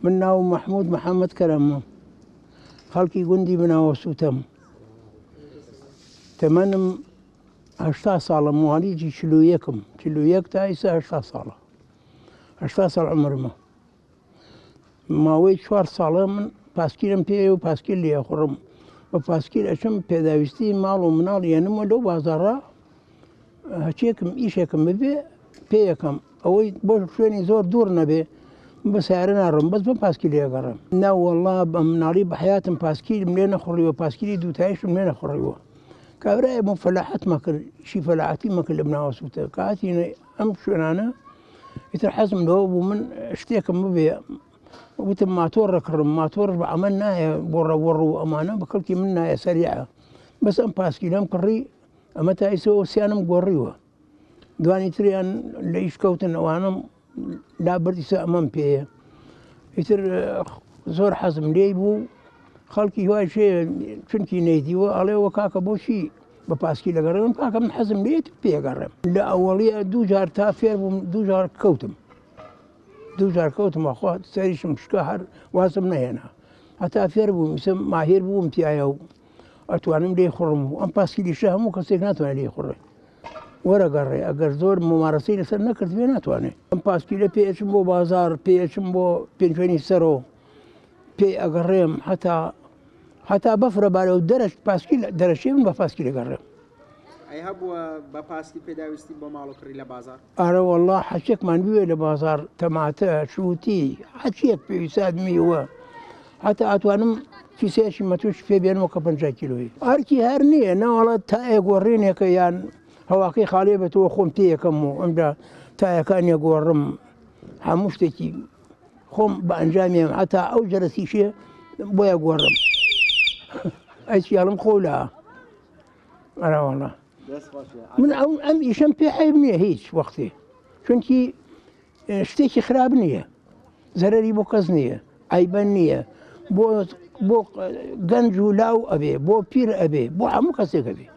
من ناو محمود محمد كرم خلقي قندي من وسوتم تمنم 80 ساڵە مواليدي 41 تا ئێستا 80 ساڵە 80 ساڵ عمرمە ماوەی 4 ساڵە من پاسکیلم پێ و پاسکیل لێ خوڕم بە پاسکیل ئەچم پێداویستی ماڵ و مناڵ یێنمە لەو بازاڕە هەچێکم ئیشێکم ببێ پێیەکەم ئەوەی بۆ شوێنی زۆر دوور نەبێ بە سیارە ناڕم بەس بە پاسکیل لێگەڕم نا وەڵڵا بە مناڵی بە حیاتم پاسکیلم لێ نەخوڕیوە پاسکیلی دووتایشم لێ نەخوڕیوە کابرایە بۆ فەلاحەتمە کرد شی فەلاحەتیمە کرد لە بناوەسووتە کاتینە ئەم شوێنانە ئیتر حەزم لەوە بوو من شتێکم ببێ وتم ماتۆر ڕەکڕم ماتۆر بە ئەمە نایە بۆ ڕەوەڕ و ئەمانە بە کەڵکی من نایە سەریعە بەس ئەم پاسکیلەم کڕی ئەمە تا ئێسەوە سیانم گۆڕیوە دوانی تریان لە ئیش کەوتن ئەوانم لا بەردیسە ئەمەم پێیە ئیتر زۆر حەزم لێی بوو خەڵکی وای شێ چونکی نەیدیوە ئەڵێەوە کاکە بۆچی بە پاسکی لەگەڕێم کاکە من حەزم لێت پێگەڕێم لە ئەوەڵیە دوو جار تا فێر بووم دوو جار کەوتم ئەخوا سەریشم شکە هەر وازم نەهێنا هەتا فێر بووم ماهێر بووم تایە و ئەتوانم لێ خوڕم و ئەم پاسکیلیشە هەموو کەسێک ناتوانێت لێ خوڕێ وەرەگەڕێ ئەگەر زۆر ممارەسەی لەسەر نەکردوێ ناتوانێت ئەم پاسکیلە پێچم بۆ بازار پێچم بۆ پێنجێنی سەرۆ پێ ئەگەڕێم هەتا بەفرە بارە و پاسکیل دەرەشێ من بە پاسکی لەگەڕێم ئەی هەبووە بە پاسکی پێداویستی بۆ ماڵ و کڕی لە بازار ئارە وەڵڵا حەچێکمان بوێ لە بازار تەماتە شووتی حەچێک پێویستات میوە هەتا ئەتوانم کیسەیەکی مەتوش پێ بێنەوە کە 50 کیلۆیی ئارکی هەر نییە ناوەڵەت تایە گۆڕێنێکە یان هەواقی خاڵێ بێتەوە خۆم پێیەکەم و ئەمدا تایەکانیە گۆڕم هەموو شتێکی خۆم بە ئەنجامیم هەتا ئەو جەرەسیشێ بۆیە گۆڕم ئەیچیاڵم خۆلا ئەراوەڵا من ئەم ئیشەم پێ عیب نییە هیچ وەختێ چونکی شتێکی خراپ نییە زەرەری بۆ کەس نییە عیبە نییە بۆ گەنج و لاو ئەبێ بۆ پیر ئەبێ بۆ هەموو کەسێک ئەبێ